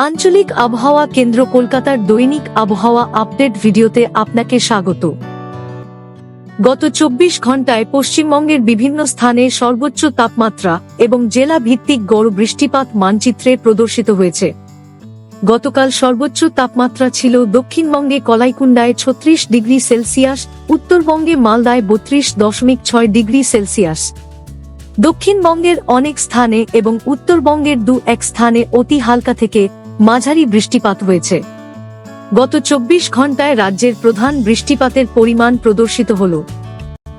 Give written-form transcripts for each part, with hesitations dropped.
আঞ্চলিক আবহাওয়া কেন্দ্র কলকাতার দৈনিক আবহাওয়া আপডেট ভিডিওতে আপনাকে স্বাগত। গত 24 ঘন্টায় পশ্চিমবঙ্গের বিভিন্ন স্থানে সর্বোচ্চ তাপমাত্রা এবং জেলা ভিত্তিক গড় বৃষ্টিপাত মানচিত্রে প্রদর্শিত হয়েছে। গতকাল সর্বোচ্চ তাপমাত্রা ছিল দক্ষিণবঙ্গে কলাইকুণ্ডায় 36 ডিগ্রি সেলসিয়াস, উত্তরবঙ্গে মালদায় 32.6 ডিগ্রি সেলসিয়াস। দক্ষিণবঙ্গের অনেক স্থানে এবং উত্তরবঙ্গের দু-এক স্থানে অতি হালকা থেকে মাঝারি বৃষ্টিপাত হয়েছে। গত 24 ঘন্টায় রাজ্যের প্রধান বৃষ্টিপাতের পরিমাণ প্রদর্শিত হল।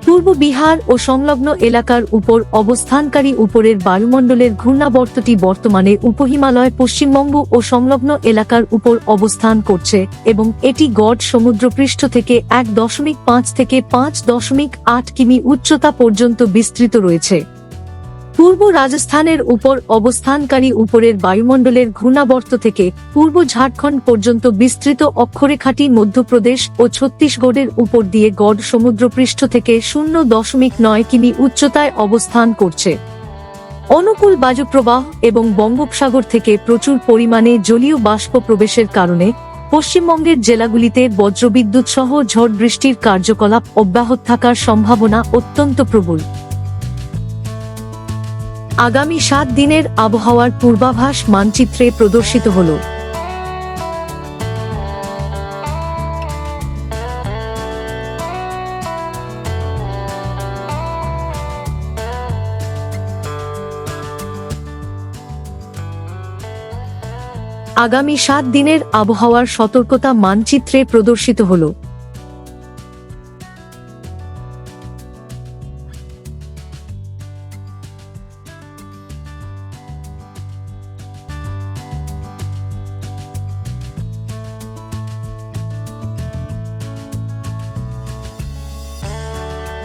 পূর্ব বিহার ও সংলগ্ন এলাকার উপর অবস্থানকারী উপরের বায়ুমণ্ডলের ঘূর্ণাবর্তটি বর্তমানে উপহিমালয় পশ্চিমবঙ্গ ও সংলগ্ন এলাকার উপর অবস্থান করছে এবং এটি গড় সমুদ্রপৃষ্ঠ থেকে 1.5 থেকে 5.8 কিমি উচ্চতা পর্যন্ত বিস্তৃত রয়েছে। পূর্ব রাজস্থানের উপর অবস্থানকারী উপরের বায়ুমণ্ডলের ঘূর্ণাবর্ত থেকে পূর্ব ঝাড়খণ্ড পর্যন্ত বিস্তৃত অক্ষরেখাটি মধ্যপ্রদেশ ও ছত্তিশগড়ের উপর দিয়ে গড় সমুদ্রপৃষ্ঠ থেকে 0.9 কিমি উচ্চতায় অবস্থান করছে। অনুকূল বায়ুপ্রবাহ এবং বঙ্গোপসাগর থেকে প্রচুর পরিমাণে জলীয় বাষ্প প্রবেশের কারণে পশ্চিমবঙ্গের জেলাগুলিতে বজ্রবিদ্যুৎ সহ ঝড় বৃষ্টির কার্যকলাপ অব্যাহত থাকার সম্ভাবনা অত্যন্ত প্রবল। আগামী 7 দিনের আবহাওয়ার পূর্বাভাস মানচিত্রে প্রদর্শিত হল। আগামী 7 দিনের আবহাওয়ার সতর্কতা মানচিত্রে প্রদর্শিত হল।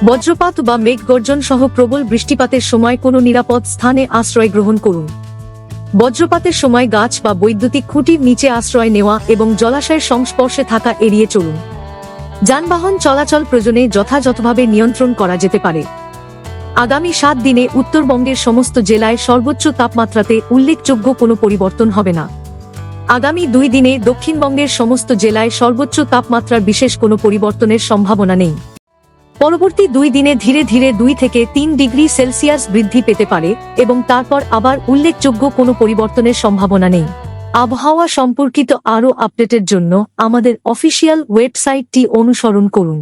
বজ্রপাত বা মেঘগর্জন সহ প্রবল বৃষ্টিপাতের সময় কোনো নিরাপদ স্থানে আশ্রয় গ্রহণ করুন। বজ্রপাতের সময় গাছ বা বৈদ্যুতিক খুঁটির নিচে আশ্রয় নেওয়া এবং জলাশয়ের সংস্পর্শে থাকা এড়িয়ে চলুন। যানবাহন চলাচল প্রয়োজনে যথাযথভাবে নিয়ন্ত্রণ করা যেতে পারে। আগামী 7 দিনে উত্তরবঙ্গের সমস্ত জেলায় সর্বোচ্চ তাপমাত্রাতে উল্লেখযোগ্য কোনো পরিবর্তন হবে না। আগামী 2 দিনে দক্ষিণবঙ্গের সমস্ত জেলায় সর্বোচ্চ তাপমাত্রার বিশেষ কোনো পরিবর্তনের সম্ভাবনা নেই। পরবর্তী 2 দিনে ধীরে ধীরে 2 থেকে 3 ডিগ্রি সেলসিয়াস বৃদ্ধি পেতে পারে এবং তারপর আবার উল্লেখযোগ্য কোনো পরিবর্তনের সম্ভাবনা নেই। আবহাওয়া সম্পর্কিত আরও আপডেটের জন্য আমাদের অফিসিয়াল ওয়েবসাইটটি অনুসরণ করুন।